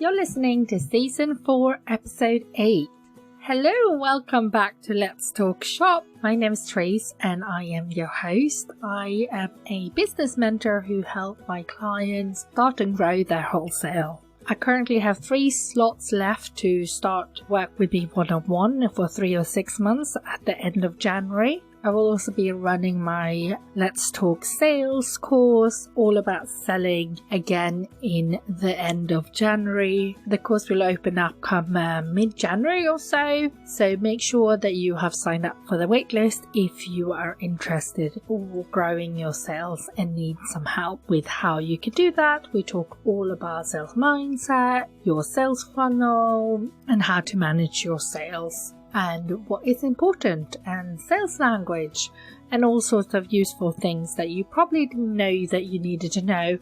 You're listening to Season 4, Episode 8. Hello and welcome back to Let's Talk Shop. My name is Trace and I am your host. I am a business mentor who helps my clients start and grow their wholesale. I currently have 3 slots left to start work with me one-on-one for 3 or 6 months at the end of January. I will also be running my Let's Talk Sales course, all about selling, again in the end of January. The course will open up come mid-January or so make sure that you have signed up for the waitlist if you are interested in growing your sales and need some help with how you can do that. We talk all about sales mindset, your sales funnel, and how to manage your sales, and what is important, and sales language, and all sorts of useful things that you probably didn't know that you needed to know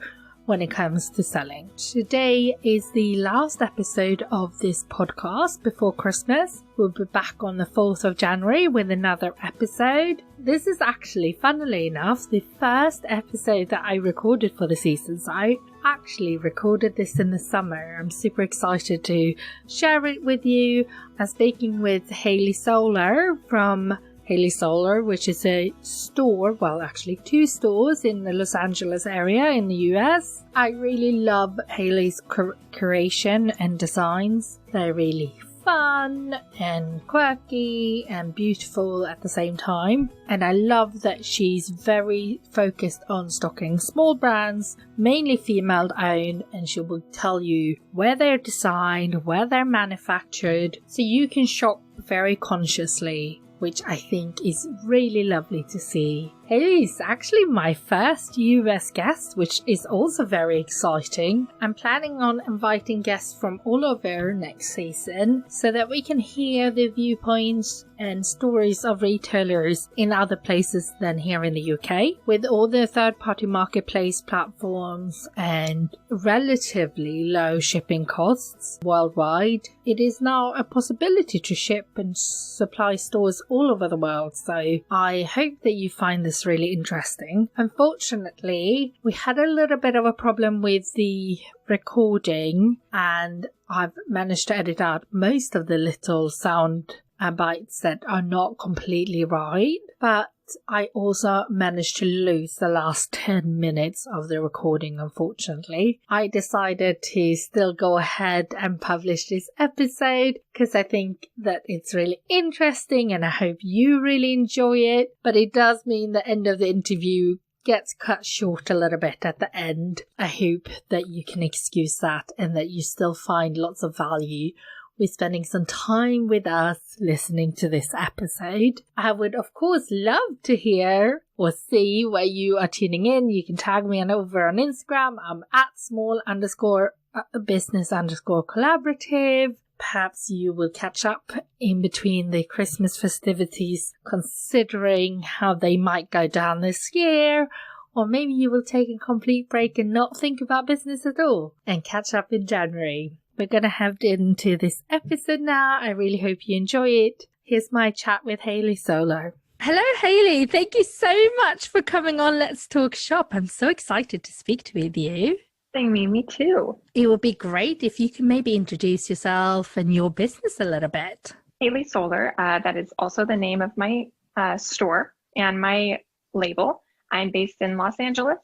when it comes to selling. Today is the last episode of this podcast before Christmas. We'll be back on the 4th of January with another episode. This is actually, funnily enough, the first episode that I recorded for the season. So I actually recorded this in the summer. I'm super excited to share it with you. I'm speaking with Hayley Solar from Hayley Solar, which is a store, well actually 2 stores in the Los Angeles area in the US. I really love Hayley's creation and designs. They're really fun and quirky and beautiful at the same time, and I love that she's very focused on stocking small brands, mainly female owned, and she will tell you where they're designed, where they're manufactured, so you can shop very consciously, which I think is really lovely to see. Hayley is actually my first US guest, which is also very exciting. I'm planning on inviting guests from all over next season so that we can hear the viewpoints and stories of retailers in other places than here in the UK. With all the third-party marketplace platforms and relatively low shipping costs worldwide, it is now a possibility to ship and supply stores all over the world. So I hope that you find this really interesting. Unfortunately, we had a little bit of a problem with the recording, and I've managed to edit out most of the little sound bites that are not completely right, but I also managed to lose the last 10 minutes of the recording, unfortunately. I decided to still go ahead and publish this episode because I think that it's really interesting and I hope you really enjoy it. But it does mean the end of the interview gets cut short a little bit at the end. I hope that you can excuse that and that you still find lots of value with spending some time with us listening to this episode. I would of course love to hear or see where you are tuning in. You can tag me over on Instagram. I'm at small_business_collaborative. Perhaps you will catch up in between the Christmas festivities, considering how they might go down this year. Or maybe you will take a complete break and not think about business at all and catch up in January. We're going to head into this episode now. I really hope you enjoy it. Here's my chat with Hayley Solar. Hello, Hayley. Thank you so much for coming on Let's Talk Shop. I'm so excited to speak with you. Me too. It would be great if you can maybe introduce yourself and your business a little bit. Hayley Solar, that is also the name of my store and my label. I'm based in Los Angeles.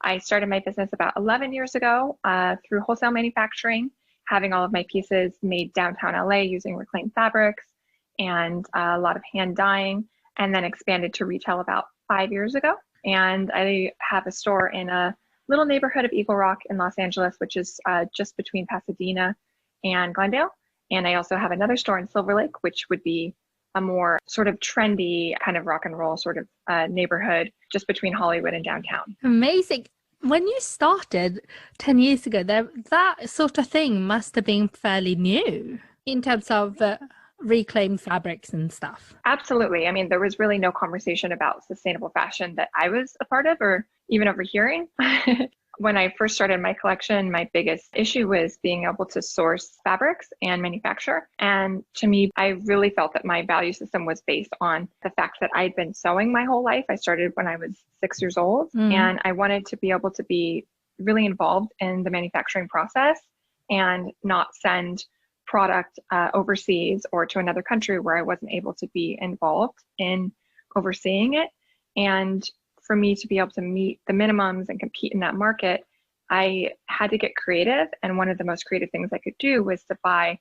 I started my business about 11 years ago through wholesale manufacturing, having all of my pieces made downtown LA using reclaimed fabrics and a lot of hand dyeing, and then expanded to retail about 5 years ago. And I have a store in a little neighborhood of Eagle Rock in Los Angeles, which is just between Pasadena and Glendale. And I also have another store in Silver Lake, which would be a more sort of trendy kind of rock and roll sort of neighborhood just between Hollywood and downtown. Amazing. When you started 10 years ago, that sort of thing must have been fairly new in terms of reclaimed fabrics and stuff. Absolutely. I mean, there was really no conversation about sustainable fashion that I was a part of or even overhearing. When I first started my collection, my biggest issue was being able to source fabrics and manufacture. And to me, I really felt that my value system was based on the fact that I'd been sewing my whole life. I started when I was 6 years old, and I wanted to be able to be really involved in the manufacturing process and not send product overseas or to another country where I wasn't able to be involved in overseeing it. And for me to be able to meet the minimums and compete in that market, I had to get creative. And one of the most creative things I could do was to buy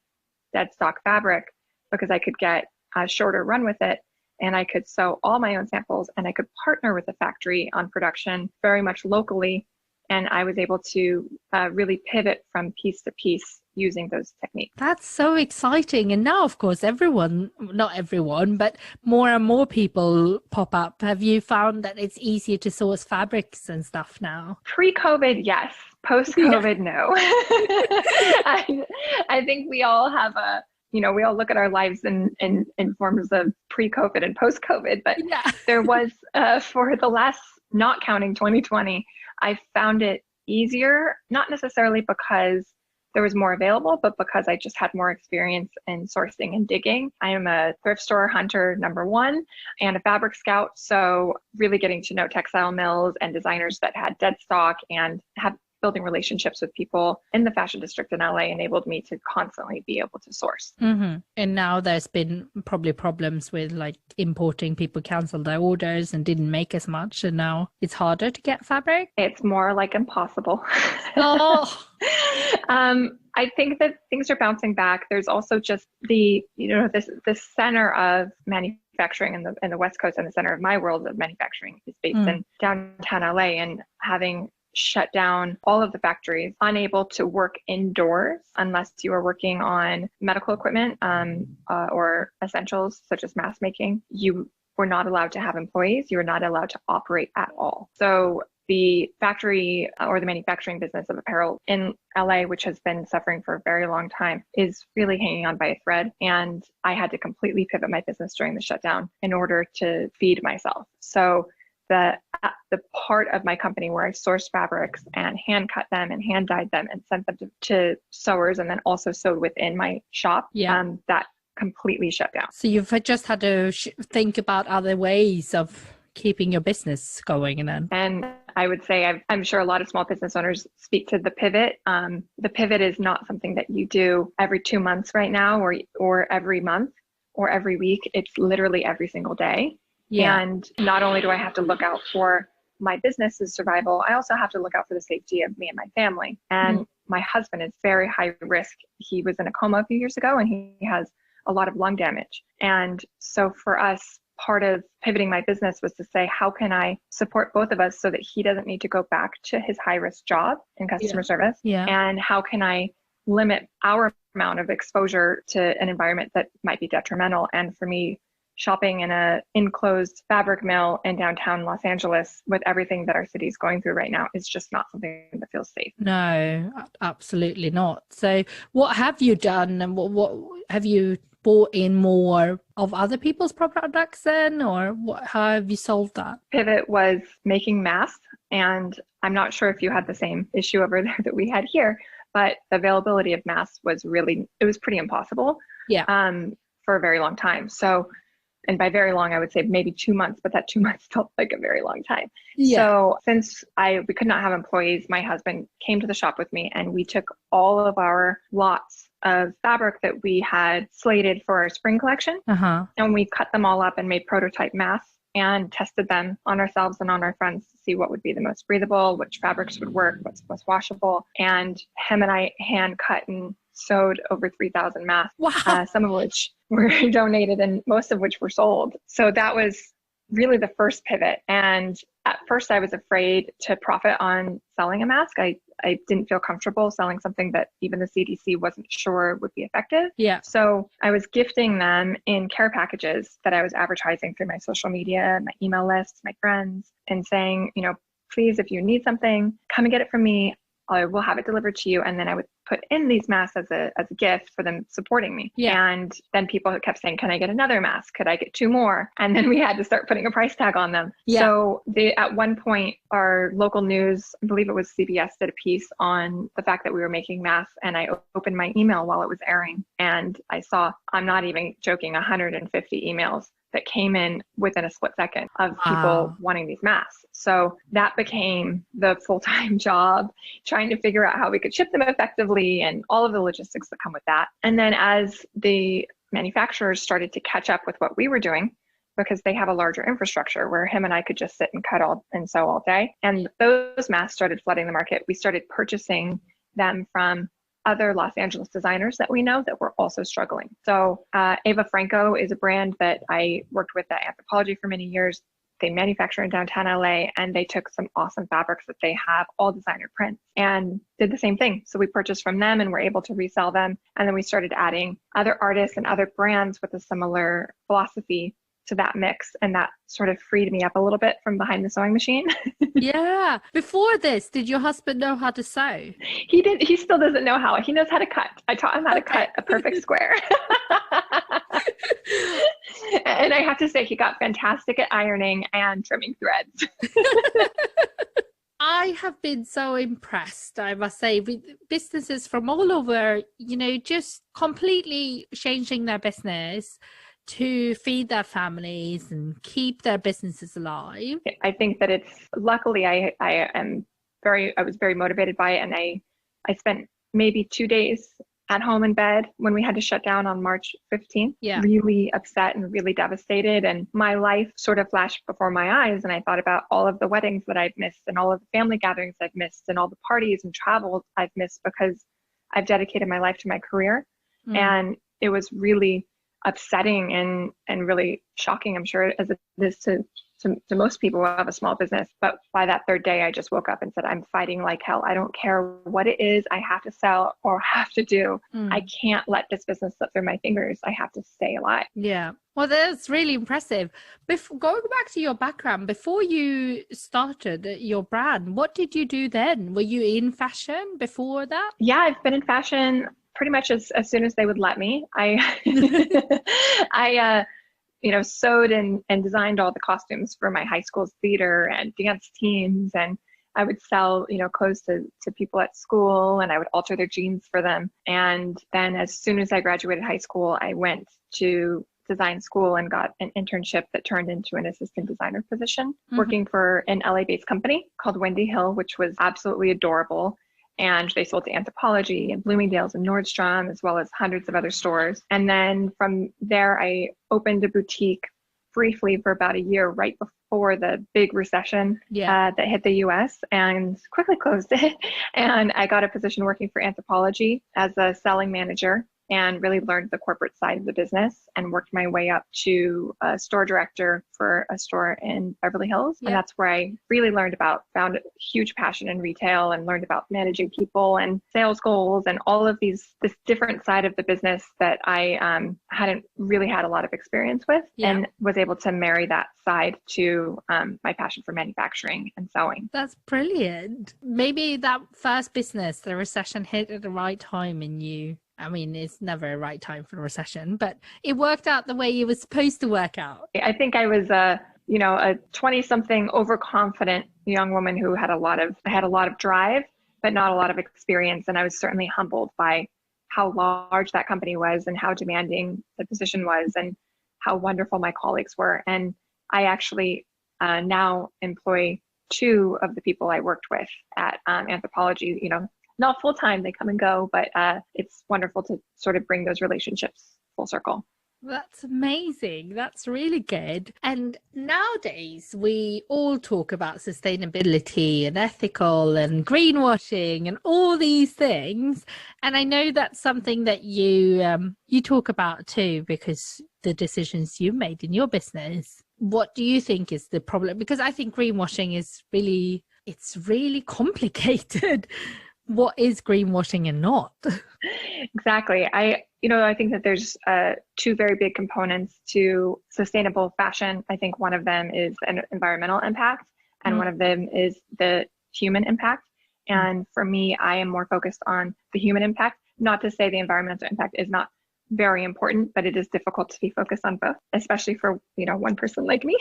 dead stock fabric, because I could get a shorter run with it, and I could sew all my own samples, and I could partner with the factory on production very much locally. And I was able to really pivot from piece to piece using those techniques. That's so exciting. And now, of course, not everyone, but more and more people pop up. Have you found that it's easier to source fabrics and stuff now? Pre-COVID, yes. Post-COVID, no. I think we all have we all look at our lives in forms of pre-COVID and post-COVID, but there was, for the last, not counting 2020, I found it easier, not necessarily because there was more available, but because I just had more experience in sourcing and digging. I am a thrift store hunter, #1, and a fabric scout. So really getting to know textile mills and designers that had dead stock and building relationships with people in the fashion district in LA enabled me to constantly be able to source. Mm-hmm. And now there's been probably problems with like importing. People canceled their orders and didn't make as much, and now it's harder to get fabric. It's more like impossible. Oh. I think that things are bouncing back. There's also just this center of manufacturing in the West Coast, and the center of my world of manufacturing is based in downtown LA, and having shut down all of the factories, unable to work indoors unless you are working on medical equipment or essentials such as mask making. You were not allowed to have employees. You were not allowed to operate at all. So the factory or the manufacturing business of apparel in LA, which has been suffering for a very long time, is really hanging on by a thread. And I had to completely pivot my business during the shutdown in order to feed myself. So the part of my company where I sourced fabrics and hand cut them and hand dyed them and sent them to sewers, and then also sewed within my shop, that completely shut down. So you've just had to think about other ways of keeping your business going. And I would say I'm sure a lot of small business owners speak to the pivot. The pivot is not something that you do every 2 months right now, or every month or every week. It's literally every single day. Yeah. And not only do I have to look out for my business's survival, I also have to look out for the safety of me and my family. And my husband is very high risk. He was in a coma a few years ago, and he has a lot of lung damage. And so for us, part of pivoting my business was to say, how can I support both of us so that he doesn't need to go back to his high risk job in customer service? Yeah. And how can I limit our amount of exposure to an environment that might be detrimental? And for me, shopping in an enclosed fabric mill in downtown Los Angeles with everything that our city is going through right now is just not something that feels safe. No, absolutely not. So what have you done, and what have you bought in more of other people's products then, or how have you solved that? Pivot was making masks, and I'm not sure if you had the same issue over there that we had here, but the availability of masks was pretty impossible. Yeah. For a very long time. So, and by very long, I would say maybe 2 months, but that 2 months felt like a very long time. Yeah. So since we could not have employees, my husband came to the shop with me, and we took all of our lots of fabric that we had slated for our spring collection, and we cut them all up and made prototype masks and tested them on ourselves and on our friends to see what would be the most breathable, which fabrics would work, what's most washable. And him and I hand cut and sewed over 3,000 masks, some of which were donated and most of which were sold. So that was really the first pivot. And at first I was afraid to profit on selling a mask. I didn't feel comfortable selling something that even the CDC wasn't sure would be effective. Yeah. So I was gifting them in care packages that I was advertising through my social media, my email list, my friends, and saying, please, if you need something, come and get it from me. I will have it delivered to you. And then I would put in these masks as a gift for them supporting me. Yeah. And then people kept saying, can I get another mask? Could I get 2 more? And then we had to start putting a price tag on them. Yeah. So at one point, our local news, I believe it was CBS, did a piece on the fact that we were making masks. And I opened my email while it was airing. And I saw, I'm not even joking, 150 emails that came in within a split second of people wanting these masks. So that became the full-time job, trying to figure out how we could ship them effectively assembly and all of the logistics that come with that. And then as the manufacturers started to catch up with what we were doing, because they have a larger infrastructure where him and I could just sit and cut and sew all day. And those masks started flooding the market. We started purchasing them from other Los Angeles designers that we know that were also struggling. So Ava Franco is a brand that I worked with at Anthropologie for many years. They manufacture in downtown LA, and they took some awesome fabrics that they have, all designer prints, and did the same thing. So we purchased from them and were able to resell them. And then we started adding other artists and other brands with a similar philosophy to that mix, and that sort of freed me up a little bit from behind the sewing machine. Yeah. Before this, did your husband know how to sew? He still doesn't know how. He knows how to cut. I taught him how to cut a perfect square. And I have to say, he got fantastic at ironing and trimming threads. I have been so impressed, I must say, with businesses from all over, just completely changing their business to feed their families and keep their businesses alive. I think that luckily I was very motivated by it. And I spent maybe 2 days at home in bed when we had to shut down on March 15th, really upset and really devastated. And my life sort of flashed before my eyes. And I thought about all of the weddings that I've missed and all of the family gatherings I've missed and all the parties and travels I've missed because I've dedicated my life to my career. And it was really upsetting and really shocking, I'm sure, as it is to most people who have a small business. But by that third day, I just woke up and said, I'm fighting like hell. I don't care what it is I have to sell or have to do. I can't let this business slip through my fingers. I have to stay alive. Yeah. Well, that's really impressive. Going back to your background, before you started your brand, what did you do then? Were you in fashion before that? Yeah, I've been in fashion pretty much as soon as they would let me. I sewed and designed all the costumes for my high school's theater and dance teams. And I would sell, clothes to people at school, and I would alter their jeans for them. And then as soon as I graduated high school, I went to design school and got an internship that turned into an assistant designer position, working for an LA-based company called Wendy Hill, which was absolutely adorable. And they sold to Anthropologie and Bloomingdale's and Nordstrom, as well as hundreds of other stores. And then from there, I opened a boutique briefly for about a year, right before the big recession that hit the US, and quickly closed it. And I got a position working for Anthropologie as a selling manager, and really learned the corporate side of the business and worked my way up to a store director for a store in Beverly Hills. And that's where I really found a huge passion in retail and learned about managing people and sales goals and all of this different side of the business that I hadn't really had a lot of experience with, and was able to marry that side to my passion for manufacturing and sewing. That's brilliant. Maybe that first business, the recession hit at the right time in you. I mean, it's never a right time for a recession, but it worked out the way it was supposed to work out. I think I was a 20-something overconfident young woman who had a lot of drive, but not a lot of experience. And I was certainly humbled by how large that company was and how demanding the position was and how wonderful my colleagues were. And I actually now employ 2 of the people I worked with at Anthropologie, not full time, they come and go, but it's wonderful to sort of bring those relationships full circle. That's amazing. That's really good. And nowadays, we all talk about sustainability and ethical and greenwashing and all these things. And I know that's something that you talk about too, because the decisions you made in your business. What do you think is the problem? Because I think greenwashing is really complicated. What is greenwashing and not? Exactly. I think that there's 2 very big components to sustainable fashion. I think one of them is an environmental impact, and one of them is the human impact. And for me, I am more focused on the human impact. Not to say the environmental impact is not very important, but it is difficult to be focused on both, especially for one person like me.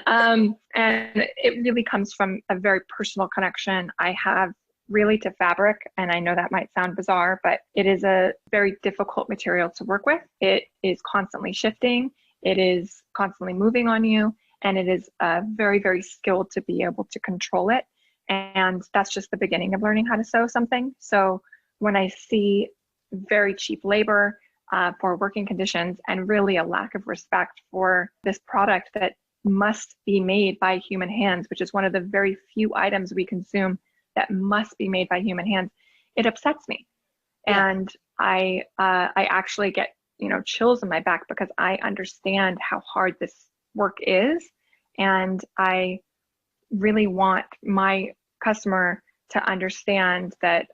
And it really comes from a very personal connection I have really to fabric. And I know that might sound bizarre, but it is a very difficult material to work with. It is constantly shifting. It is constantly moving on you. And it is very, very skilled to be able to control it. And that's just the beginning of learning how to sew something. So when I see very cheap labor for working conditions and really a lack of respect for this product that must be made by human hands, which is one of the very few items we consume that must be made by human hands, it upsets me. Yeah. And I actually get, chills in my back because I understand how hard this work is. And I really want my customer to understand that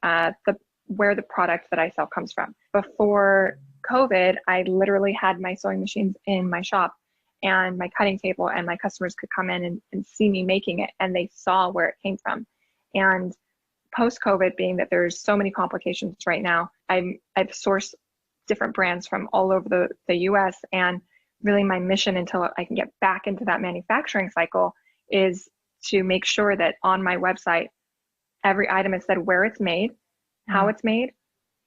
where the product that I sell comes from. Before COVID, I literally had my sewing machines in my shop and my cutting table, and my customers could come in and see me making it, and they saw where it came from. And post-COVID, being that there's so many complications right now, I've sourced different brands from all over the US, and really my mission until I can get back into that manufacturing cycle is to make sure that on my website, every item is said where it's made, how it's made,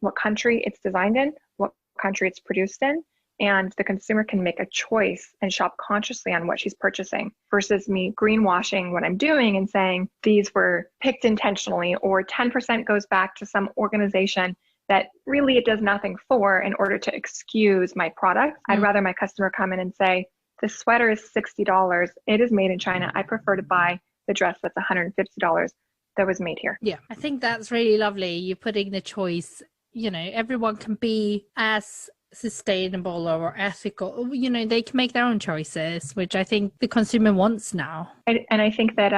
what country it's designed in, what country it's produced in, and the consumer can make a choice and shop consciously on what she's purchasing versus me greenwashing what I'm doing and saying these were picked intentionally, or 10% goes back to some organization that really it does nothing for in order to excuse my product. I'd rather my customer come in and say, the sweater is $60. It is made in China. I prefer to buy the dress that's $150 that was made here. Yeah, I think that's really lovely. You're putting the choice, everyone can be as sustainable or ethical, they can make their own choices, which I think the consumer wants now. And I think that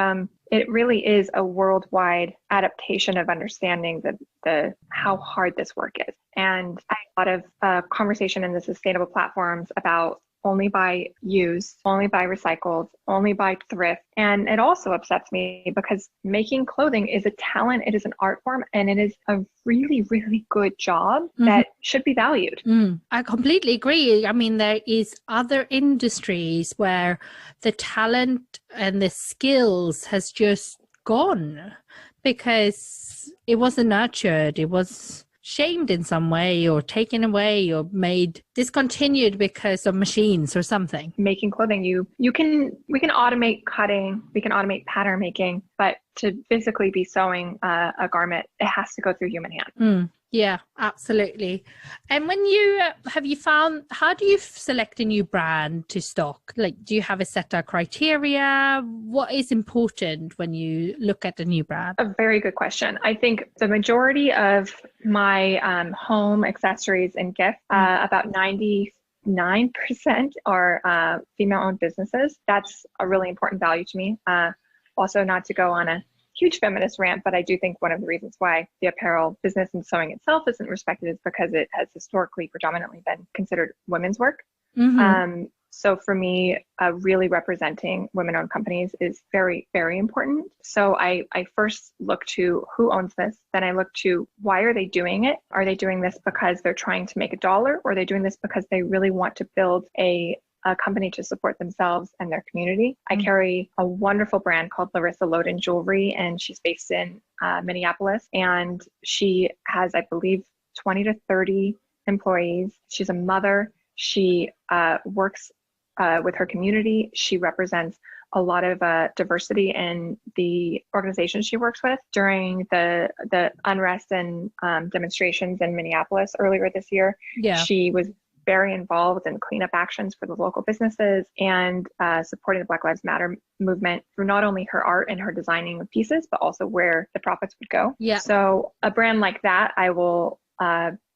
it really is a worldwide adaptation of understanding the how hard this work is. And I had a lot of conversation in the sustainable platforms about only buy used, only buy recycled, only buy thrift. And it also upsets me because making clothing is a talent, it is an art form, and it is a really, really good job that should be valued. I completely agree. I mean, there is other industries where the talent and the skills has just gone because it wasn't nurtured. It was shamed in some way or taken away or made discontinued because of machines or something. Making clothing, we can automate cutting, we can automate pattern making, but to physically be sewing a garment, it has to go through human hands. Yeah, absolutely. And when how do you select a new brand to stock? Like, do you have a set of criteria? What is important when you look at a new brand? A very good question. I think the majority of my home accessories and gifts, about 99% are female-owned businesses. That's a really important value to me. Also, not to go on a huge feminist rant, but I do think one of the reasons why the apparel business and sewing itself isn't respected is because it has historically predominantly been considered women's work. So for me, really representing women-owned companies is very, very important. So I first look to who owns this. Then I look to why are they doing it? Are they doing this because they're trying to make a dollar, or are they doing this because they really want to build a company to support themselves and their community? I carry a wonderful brand called Larissa Loden Jewelry, and she's based in Minneapolis. And she has, I believe, 20 to 30 employees. She's a mother. She works with her community. She represents a lot of diversity in the organizations she works with. During the unrest and demonstrations in Minneapolis earlier this year, she was very involved in cleanup actions for the local businesses and supporting the Black Lives Matter movement through not only her art and her designing of pieces, but also where the profits would go. So a brand like that, I will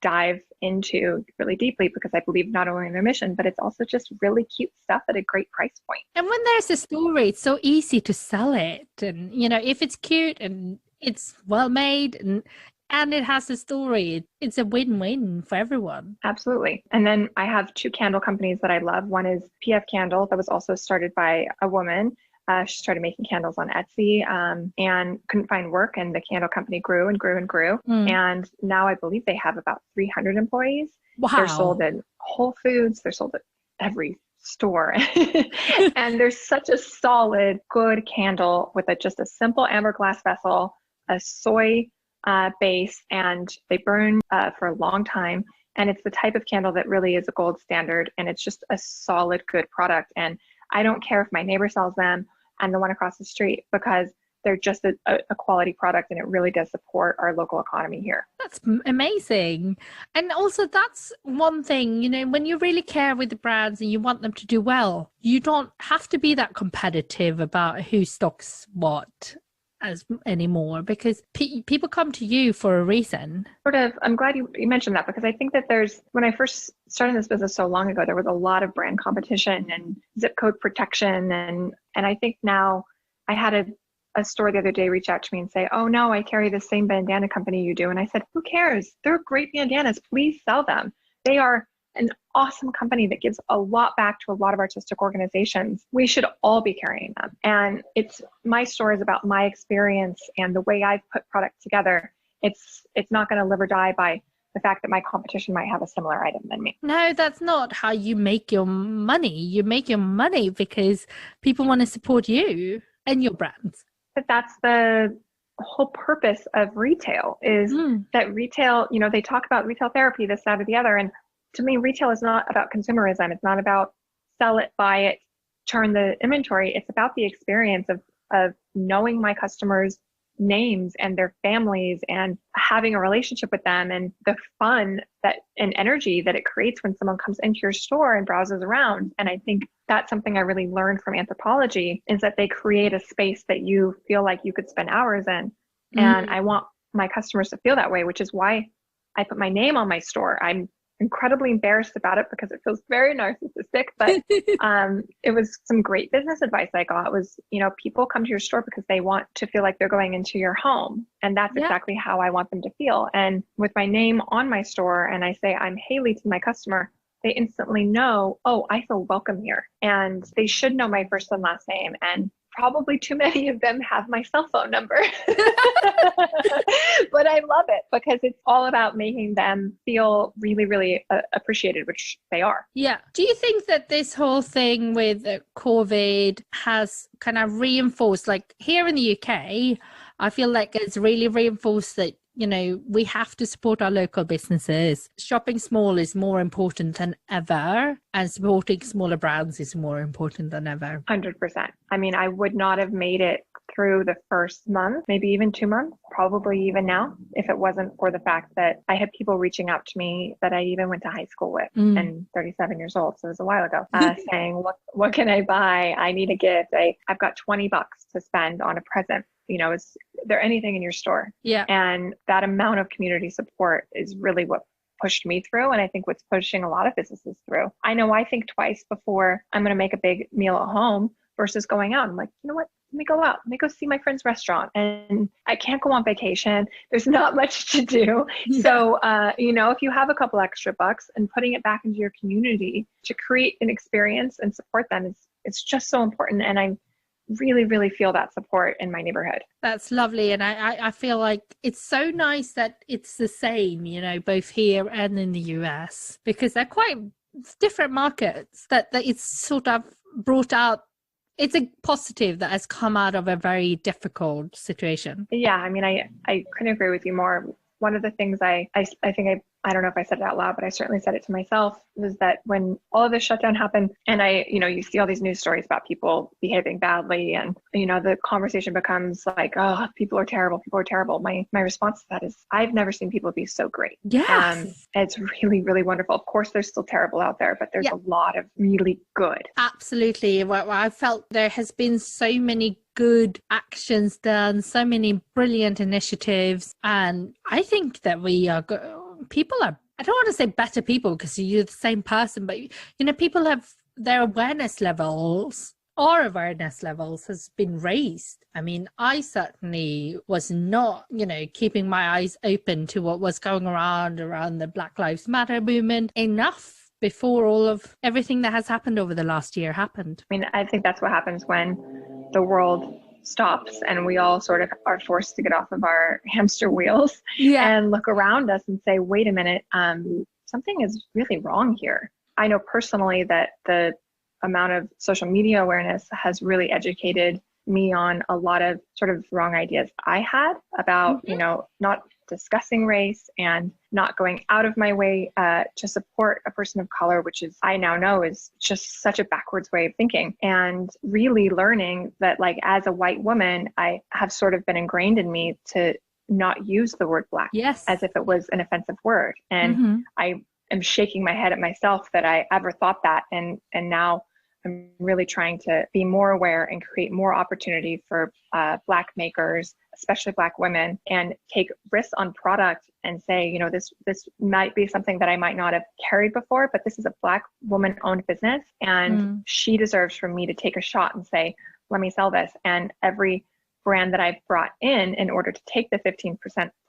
dive into really deeply because I believe not only in their mission, but it's also just really cute stuff at a great price point. And when there's a story, it's so easy to sell it. And, if it's cute and it's well made and it has a story, it's a win-win for everyone. Absolutely. And then I have two candle companies that I love. One is PF Candle, that was also started by a woman. She started making candles on Etsy and couldn't find work, and the candle company grew and grew and grew. And now I believe they have about 300 employees. Wow. They're sold at Whole Foods. They're sold at every store. And there's such a solid, good candle with just a simple amber glass vessel, a soy base, and they burn for a long time. And it's the type of candle that really is a gold standard, and it's just a solid, good product. And I don't care if my neighbor sells them and the one across the street, because they're just a quality product, and it really does support our local economy here. That's amazing. And also that's one thing, when you really care with the brands and you want them to do well, you don't have to be that competitive about who stocks what as anymore, because people come to you for a reason. I'm glad you mentioned that, because I think that when I first started this business so long ago, there was a lot of brand competition and zip code protection. And I think now, I had a store the other day reach out to me and say, oh no, I carry the same bandana company you do. And I said, who cares? They're great bandanas. Please sell them. They are an awesome company that gives a lot back to a lot of artistic organizations. We should all be carrying them. And my store is about my experience and the way I've put product together. It's not going to live or die by the fact that my competition might have a similar item than me. No, that's not how you make your money. You make your money because people want to support you and your brands. But that's the whole purpose of retail, is that retail, they talk about retail therapy, this, that, or the other. And to me, retail is not about consumerism. It's not about sell it, buy it, turn the inventory. It's about the experience of knowing my customers' names and their families and having a relationship with them, and the fun and energy that it creates when someone comes into your store and browses around. And I think that's something I really learned from Anthropologie, is that they create a space that you feel like you could spend hours in. And I want my customers to feel that way, which is why I put my name on my store. I'm incredibly embarrassed about it because it feels very narcissistic, but it was some great business advice I got. It was, people come to your store because they want to feel like they're going into your home. And that's exactly how I want them to feel. And with my name on my store, and I say, I'm Haley to my customer, they instantly know, oh, I feel welcome here. And they should know my first and last name. And probably too many of them have my cell phone number. But I love it because it's all about making them feel really, really appreciated, which they are. Yeah. Do you think that this whole thing with COVID has kind of reinforced, like here in the UK, I feel like it's really reinforced that, we have to support our local businesses. Shopping small is more important than ever, and supporting smaller brands is more important than ever. 100%. I mean, I would not have made it through the first month, maybe even 2 months, probably even now, if it wasn't for the fact that I had people reaching out to me that I even went to high school with, and 37 years old, so it was a while ago, saying, what can I buy? I need a gift. I've got $20 to spend on a present. Is there anything in your store? Yeah. And that amount of community support is really what pushed me through. And I think what's pushing a lot of businesses through. I know I think twice before I'm going to make a big meal at home versus going out. I'm like, you know what? Let me go out. Let me go see my friend's restaurant. And I can't go on vacation. There's not much to do. Yeah. So, if you have a couple extra bucks and putting it back into your community to create an experience and support them, it's just so important. And I really, really feel that support in my neighborhood. That's lovely. And I feel like it's so nice that it's the same, both here and in the US, because they're quite different markets that it's sort of brought out. It's a positive that has come out of a very difficult situation. Yeah, I mean, I couldn't agree with you more. One of the things I think I don't know if I said it out loud, but I certainly said it to myself, was that when all of this shutdown happened and you see all these news stories about people behaving badly, and, the conversation becomes like, oh, people are terrible. My response to that is, I've never seen people be so great. Yes. It's really, really wonderful. Of course, there's still terrible out there, but there's a lot of really good. Absolutely. Well, I felt there has been so many good actions done, so many brilliant initiatives. And I think that people are, I don't want to say better people because you're the same person, but people have their awareness levels has been raised. I mean, I certainly was not, keeping my eyes open to what was going around the Black Lives Matter movement enough before all of everything that has happened over the last year happened. I mean, I think that's what happens when the world stops and we all sort of are forced to get off of our hamster wheels and look around us and say, wait a minute, something is really wrong here. I know personally that the amount of social media awareness has really educated me on a lot of sort of wrong ideas I had about, not discussing race and not going out of my way to support a person of color, which is, I now know, is just such a backwards way of thinking. And really learning that, like, as a white woman, I have sort of been ingrained in me to not use the word Black as if it was an offensive word. And I am shaking my head at myself that I ever thought that. And now I'm really trying to be more aware and create more opportunity for Black makers, especially Black women, and take risks on product and say, you know, this might be something that I might not have carried before, but this is a Black woman owned business, and she deserves for me to take a shot and say, let me sell this. And every brand that I've brought in order to take the 15%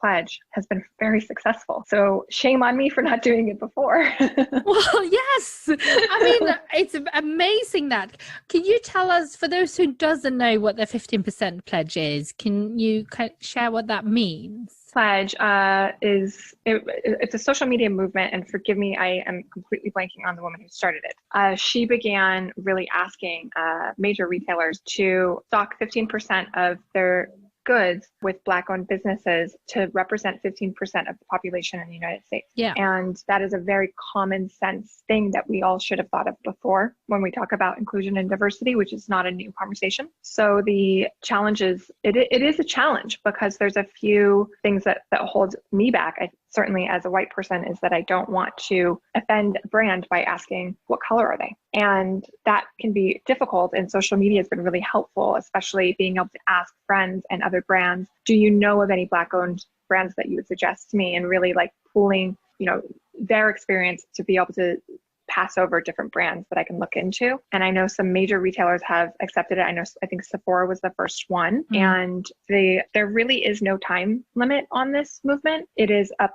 pledge has been very successful. So shame on me for not doing it before. Well, yes. I mean, it's amazing that. Can you tell us, for those who doesn't know what the 15% pledge is, can you share what that means? Pledge it's a social media movement, and forgive me, I am completely blanking on the woman who started it. She began really asking major retailers to stock 15% of their goods with Black-owned businesses to represent 15% of the population in the United States. Yeah. And that is a very common sense thing that we all should have thought of before when we talk about inclusion and diversity, which is not a new conversation. So the challenge is, it is a challenge because there's a few things that hold me back. Certainly as a white person, is that I don't want to offend a brand by asking, what color are they? And that can be difficult, and social media has been really helpful, especially being able to ask friends and other brands, do you know of any Black-owned brands that you would suggest to me? And really like pooling, you know, their experience to be able to pass over different brands that I can look into. And I know some major retailers have accepted it. I think Sephora was the first one. And there really is no time limit on this movement. It is a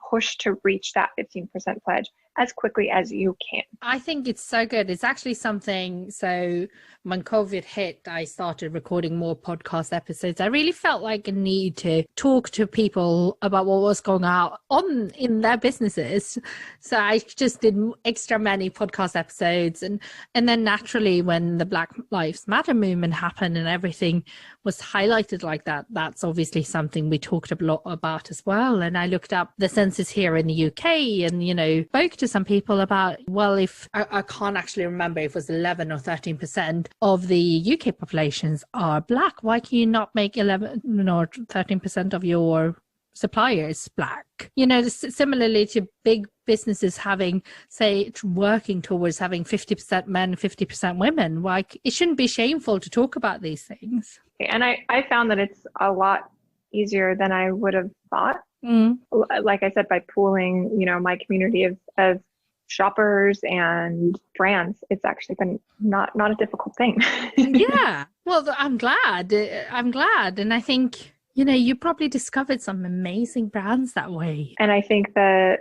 push to reach that 15% pledge as quickly as you can. I think it's so good. It's actually something, so when COVID hit, I started recording more podcast episodes. I really felt like a need to talk to people about what was going on in their businesses. So I just did extra many podcast episodes. And then naturally, when the Black Lives Matter movement happened and everything was highlighted like that, that's obviously something we talked a lot about as well. And I looked up the census here in the UK and, you know, spoke to some people about, well, if I can't actually remember if it was 11 or 13% of the UK populations are Black. Why can you not make 11 or 13% of your suppliers Black? You know, similarly to big businesses having, say, working towards having 50% men, 50% women. Like, it shouldn't be shameful to talk about these things. And I found that it's a lot easier than I would have thought. Like I said, by pooling, you know, my community of shoppers and brands, it's actually been not a difficult thing. Yeah. Well, I'm glad. And I think, you know, you probably discovered some amazing brands that way. And I think the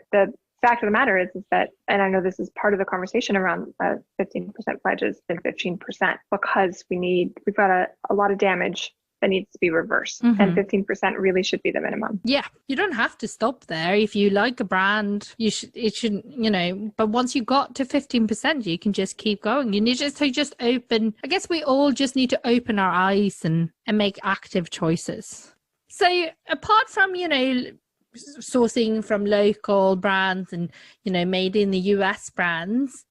fact of the matter is that, and I know this is part of the conversation around 15% pledges and 15%, because we've got a lot of damage that needs to be reversed. And 15% really should be the minimum. Yeah. You don't have to stop there. If you like a brand, it shouldn't, you know, but once you got to 15%, you can just keep going. You need to just open, I guess we all just need to open our eyes and make active choices. So apart from, you know, sourcing from local brands and, you know, made in the US brands,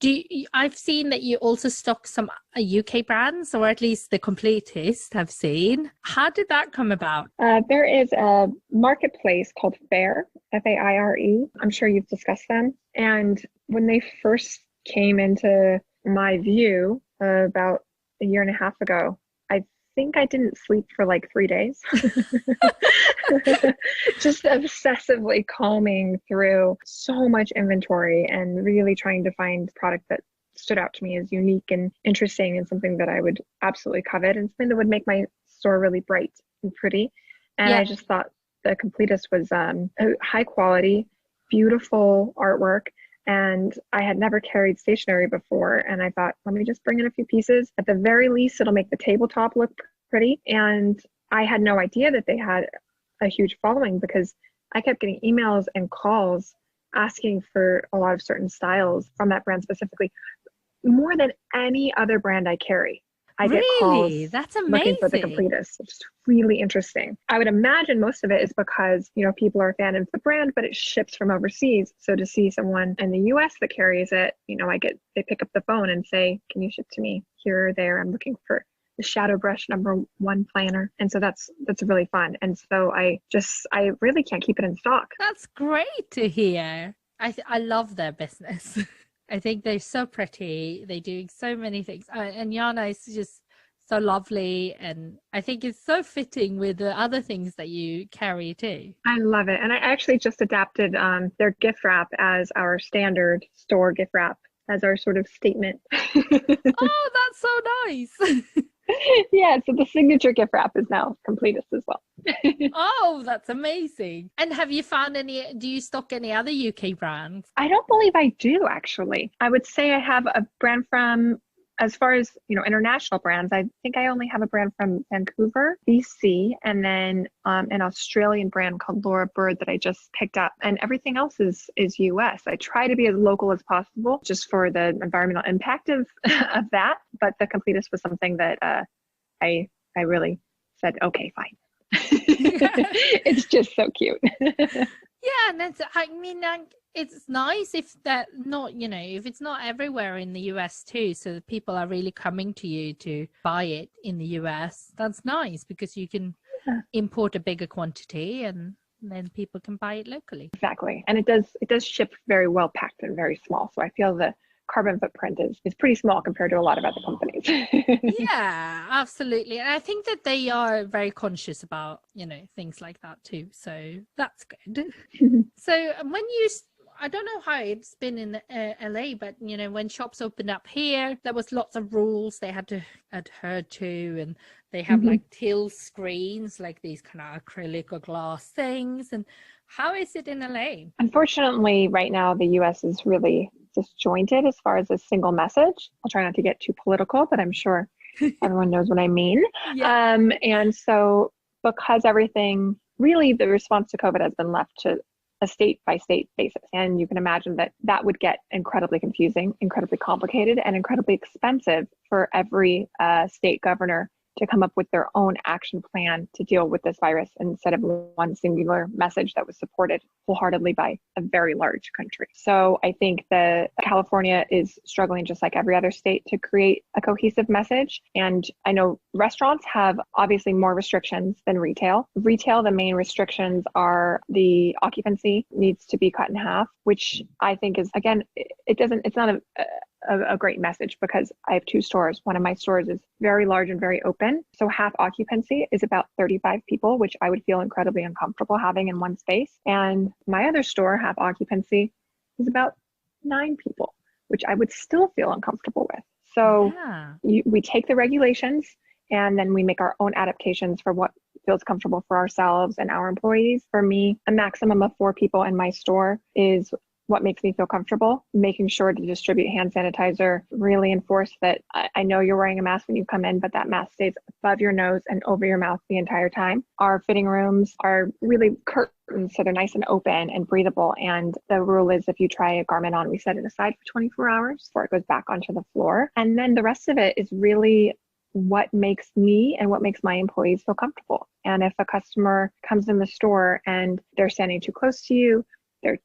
I've seen that you also stock some UK brands, or at least the completist I've seen. How did that come about? There is a marketplace called Faire, Faire. I'm sure you've discussed them. And when they first came into my view about a year and a half ago, I think I didn't sleep for like 3 days. Just obsessively combing through so much inventory and really trying to find product that stood out to me as unique and interesting and something that I would absolutely covet and something that would make my store really bright and pretty. And I just thought the completist was a high quality, beautiful artwork. And I had never carried stationery before. And I thought, let me just bring in a few pieces. At the very least, it'll make the tabletop look pretty. And I had no idea that they had a huge following, because I kept getting emails and calls asking for a lot of certain styles from that brand specifically, more than any other brand I carry. I get calls Really? That's looking for the amazing. completists, which is really interesting. I would imagine most of it is because, people are a fan of the brand, but it ships from overseas. So to see someone in the US that carries it, they pick up the phone and say, can you ship to me here or there? I'm looking for the shadow brush #1 planner. And so that's really fun. And so I really can't keep it in stock. That's great to hear. I love their business. I think they're so pretty. They're doing so many things. And Yana is just so lovely. And I think it's so fitting with the other things that you carry too. I love it. And I actually just adapted their gift wrap as our standard store gift wrap as our sort of statement. Oh, that's so nice. Yeah, so the signature gift wrap is now completist as well. Oh, that's amazing. And have you found do you stock any other UK brands? I don't believe I do, actually. I would say I have a brand from, as far as, international brands, I think I only have a brand from Vancouver, BC, and then an Australian brand called Laura Bird that I just picked up. And everything else is US. I try to be as local as possible just for the environmental impact of that. But the completist was something that I really said, okay, fine. It's just so cute. Yeah, and it's nice if that not, if it's not everywhere in the US too, so people are really coming to you to buy it in the US. That's nice because you can import a bigger quantity and then people can buy it locally. Exactly. And it does ship very well packed and very small. So I feel the carbon footprint is pretty small compared to a lot of other companies. Yeah, absolutely. And I think that they are very conscious about, things like that too. So that's good. So I don't know how it's been in LA, but when shops opened up here, there was lots of rules they had to adhere to, and they have like till screens, like these kind of acrylic or glass things. And how is it in LA? Unfortunately, right now, the US is really disjointed as far as a single message. I'll try not to get too political, but I'm sure everyone knows what I mean. Yeah. And so because everything, really the response to COVID has been left to a state by state basis. And you can imagine that would get incredibly confusing, incredibly complicated, and incredibly expensive for every state governor to come up with their own action plan to deal with this virus instead of one singular message that was supported wholeheartedly by a very large country. So I think that California is struggling just like every other state to create a cohesive message. And I know restaurants have obviously more restrictions than retail. Retail, the main restrictions are the occupancy needs to be cut in half, which I think is, again, it's not a great message because I have two stores. One of my stores is very large and very open. So half occupancy is about 35 people, which I would feel incredibly uncomfortable having in one space. And my other store, half occupancy, is about 9 people, which I would still feel uncomfortable with. So we take the regulations and then we make our own adaptations for what feels comfortable for ourselves and our employees. For me, a maximum of 4 people in my store is what makes me feel comfortable. Making sure to distribute hand sanitizer, really enforce that I know you're wearing a mask when you come in, but that mask stays above your nose and over your mouth the entire time. Our fitting rooms are really curtains, so they're nice and open and breathable. And the rule is if you try a garment on, we set it aside for 24 hours before it goes back onto the floor. And then the rest of it is really what makes me and what makes my employees feel comfortable. And if a customer comes in the store and they're standing too close to you, they're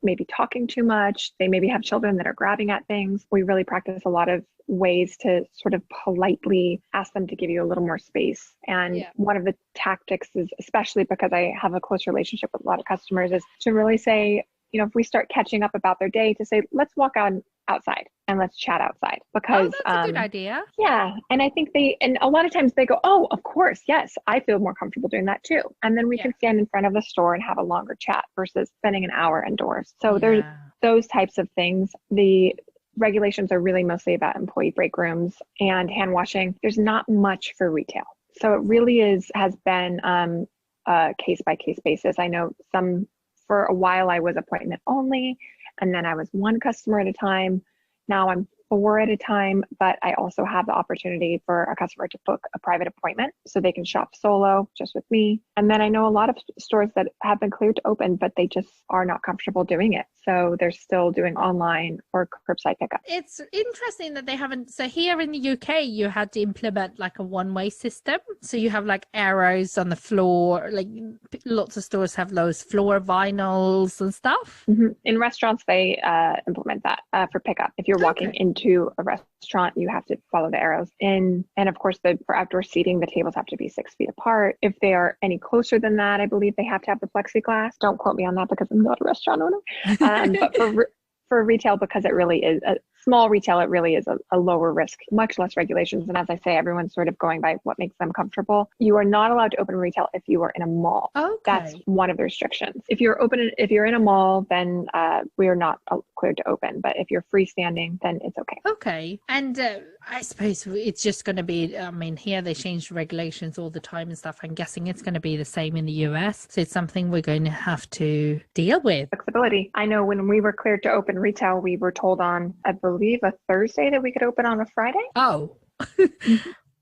maybe talking too much, they maybe have children that are grabbing at things, we really practice a lot of ways to sort of politely ask them to give you a little more space. And one of the tactics is, especially because I have a close relationship with a lot of customers, is to really say, if we start catching up about their day, to say, let's walk outside and let's chat outside, because that's a good idea. Yeah. And I think and a lot of times they go, oh, of course, yes, I feel more comfortable doing that too. And then we can stand in front of the store and have a longer chat versus spending an hour indoors. So there's those types of things. The regulations are really mostly about employee break rooms and hand washing. There's not much for retail. So it really has been a case by case basis. I know for a while I was appointment only, and then I was one customer at a time. Now I'm 4 at a time, but I also have the opportunity for a customer to book a private appointment so they can shop solo just with me. And then I know a lot of stores that have been cleared to open, but they just are not comfortable doing it. So they're still doing online or curbside pickup. It's interesting that they haven't. So here in the UK, you had to implement like a one-way system. So you have like arrows on the floor, like lots of stores have those floor vinyls and stuff. Mm-hmm. In restaurants, they implement that for pickup. If you're walking into a restaurant, you have to follow the arrows in. And of course, for outdoor seating, the tables have to be 6 feet apart. If they are any closer than that, I believe they have to have the plexiglass. Don't quote me on that because I'm not a restaurant owner. But for retail, because it really is a small retail, it really is a lower risk, much less regulations. And as I say, everyone's sort of going by what makes them comfortable. You are not allowed to open retail if you are in a mall. Okay. That's one of the restrictions. If you're in a mall, then we are not cleared to open. But if you're freestanding, then it's okay. Okay. And I suppose it's just going to be, I mean, here they change regulations all the time and stuff. I'm guessing it's going to be the same in the US. So it's something we're going to have to deal with. Flexibility. I know when we were cleared to open retail, we were told on, I believe, a Thursday that we could open on a Friday. Oh.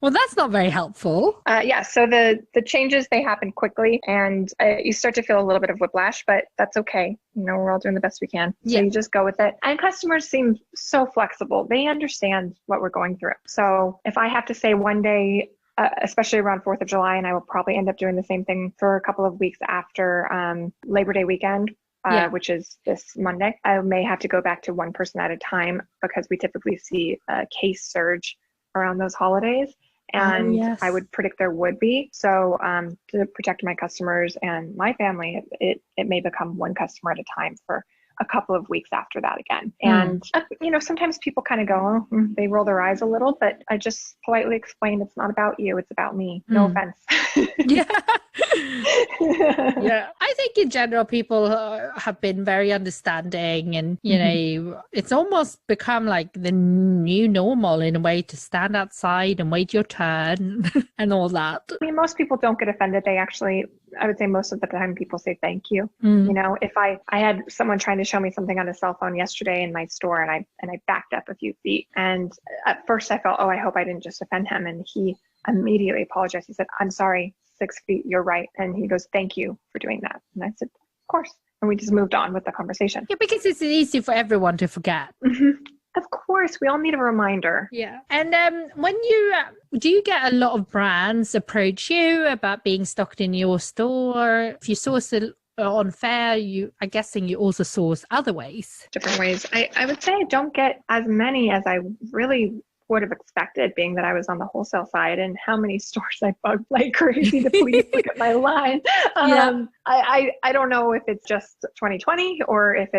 Well, that's not very helpful. Yeah, so the changes, they happen quickly and you start to feel a little bit of whiplash, but that's okay. You know, we're all doing the best we can. So you just go with it. And customers seem so flexible. They understand what we're going through. So if I have to say one day, especially around 4th of July, and I will probably end up doing the same thing for a couple of weeks after Labor Day weekend, which is this Monday, I may have to go back to one person at a time because we typically see a case surge around those holidays. And I would predict there would be. So to protect my customers and my family, it may become one customer at a time for a couple of weeks after that again. And, you know, sometimes people kind of go, they roll their eyes a little, but I just politely explain it's not about you. It's about me. No offense. Yeah. I think in general, people have been very understanding and, you know, it's almost become like the new normal in a way to stand outside and wait your turn and all that. I mean, most people don't get offended. They actually, I would say most of the time people say thank you. You know, if I had someone trying to show me something on a cell phone yesterday in my store and I backed up a few feet, and at first I felt, I hope I didn't just offend him. And he immediately apologized. He said, I'm sorry, 6 feet, you're right. And he goes, thank you for doing that. And I said, of course. And we just moved on with the conversation. Yeah, because it's easy for everyone to forget. Of course, we all need a reminder. Yeah. And when you do you get a lot of brands approach you about being stocked in your store? If you source it on fair, I'm guessing you also source other ways. Different ways. I would say I don't get as many as I really would have expected, being that I was on the wholesale side and how many stores I bugged like crazy to please look at my line. I don't know if it's just 2020 or if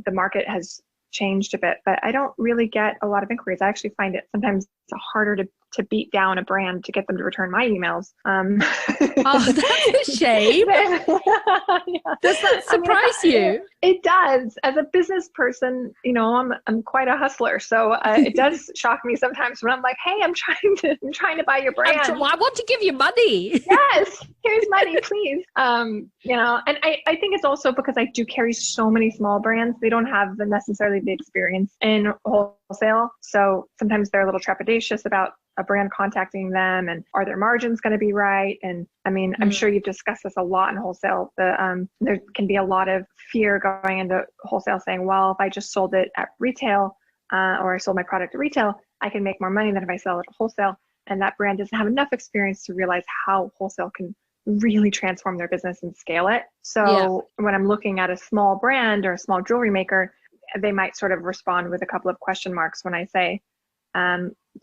the market has changed a bit, but I don't really get a lot of inquiries. I actually find it sometimes harder to beat down a brand to get them to return my emails. Oh, that's a shame. Does that surprise you? It does. As a business person, you know, I'm quite a hustler, so it does shock me sometimes when I'm like, "Hey, I'm trying to buy your brand. I want to give you money." Yes, here's money, please. You know, and I think it's also because I do carry so many small brands. They don't have necessarily the experience in wholesale, so sometimes they're a little trepidatious about a brand contacting them, and are their margins going to be right? And I mean, I'm sure you've discussed this a lot in wholesale. There can be a lot of fear going into wholesale saying, well, if I just sold it at retail or I sold my product at retail, I can make more money than if I sell it at wholesale. And that brand doesn't have enough experience to realize how wholesale can really transform their business and scale it. So when I'm looking at a small brand or a small jewelry maker, they might sort of respond with a couple of question marks when I say,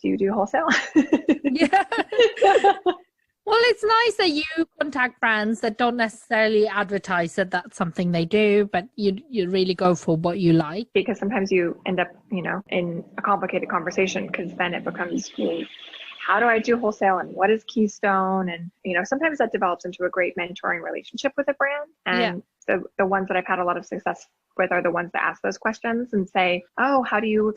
do you do wholesale? Yeah. Well, it's nice that you contact brands that don't necessarily advertise that that's something they do, but you really go for what you like. Because sometimes you end up, you know, in a complicated conversation, because then it becomes, how do I do wholesale and what is Keystone? And, you know, sometimes that develops into a great mentoring relationship with a brand. And the ones that I've had a lot of success with are the ones that ask those questions and say, oh, how do you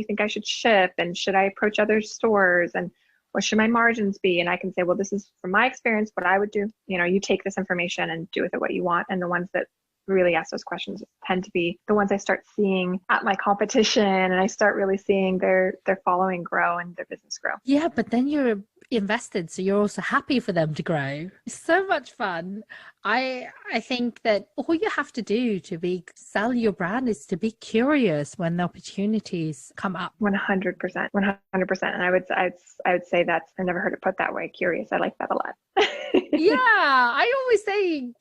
think I should ship? And should I approach other stores? And what should my margins be? And I can say, well, this is from my experience, what I would do. You know, you take this information and do with it what you want. And the ones that really ask those questions tend to be the ones I start seeing at my competition, and I start really seeing their following grow and their business grow. Yeah, but then you're invested, so you're also happy for them to grow. It's so much fun. I think that all you have to do to sell your brand is to be curious when the opportunities come up. 100%, 100%. And I would say that's, I never heard it put that way. Curious. I like that a lot. Yeah, I always say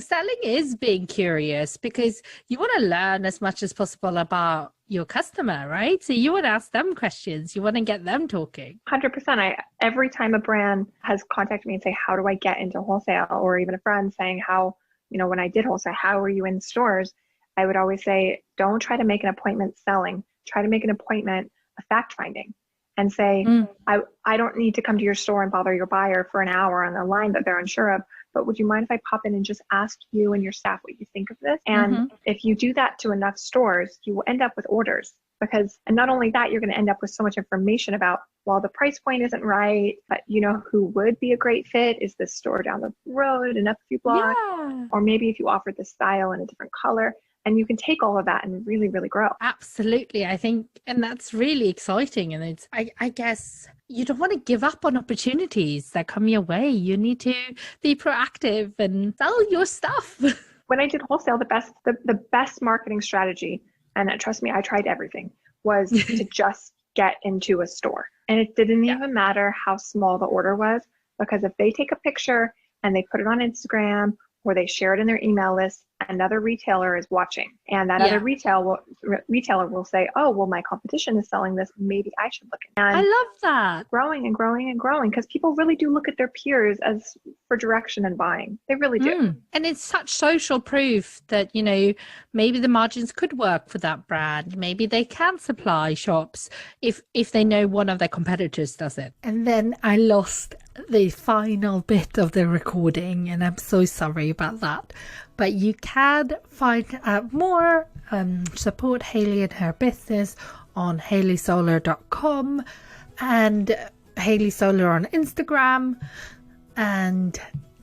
selling is being curious, because you want to learn as much as possible about your customer, right? So you want to ask them questions. You want to get them talking. 100%. Every time a brand has contacted me and say, how do I get into wholesale? Or even a friend saying how, when I did wholesale, how are you in stores? I would always say, don't try to make an appointment selling. Try to make an appointment of fact finding, and say, I don't need to come to your store and bother your buyer for an hour on the line that they're unsure of, but would you mind if I pop in and just ask you and your staff what you think of this? And if you do that to enough stores, you will end up with orders, and not only that, you're going to end up with so much information about, well, the price point isn't right, but who would be a great fit is this store down the road and up a few blocks, or maybe if you offered the style in a different color. And you can take all of that and really, really grow. Absolutely. I think, and that's really exciting. And I guess you don't want to give up on opportunities that come your way. You need to be proactive and sell your stuff. When I did wholesale, the best marketing strategy, and trust me, I tried everything, was to just get into a store. And it didn't even matter how small the order was, because if they take a picture and they put it on Instagram or they share it in their email list, another retailer is watching, and that other retailer will say, oh, well, my competition is selling this, maybe I should look at it. I love that. Growing and growing and growing, because people really do look at their peers as for direction and buying. They really do. And it's such social proof that, maybe the margins could work for that brand. Maybe they can supply shops if they know one of their competitors does it. And then I lost the final bit of the recording, and I'm so sorry about that. But you can find out more, support Hayley and her business on hayleysolar.com and Hayley Solar on Instagram. And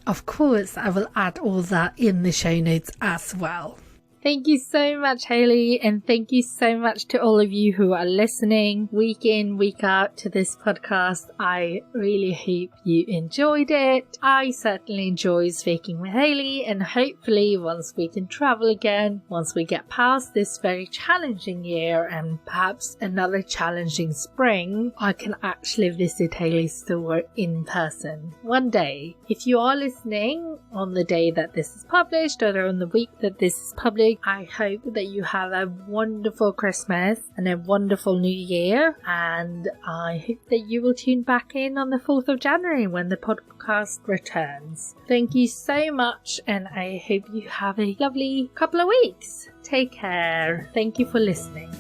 of course, I will add all that in the show notes as well. Thank you so much, Hayley, and thank you so much to all of you who are listening week in, week out to this podcast. I really hope you enjoyed it. I certainly enjoy speaking with Hayley, and hopefully once we can travel again, once we get past this very challenging year and perhaps another challenging spring, I can actually visit Hayley's store in person one day. If you are listening on the day that this is published or on the week that this is published, I hope that you have a wonderful Christmas and a wonderful New Year, and I hope that you will tune back in on the 4th of January when the podcast returns. Thank you so much, and I hope you have a lovely couple of weeks. Take care. Thank you for listening.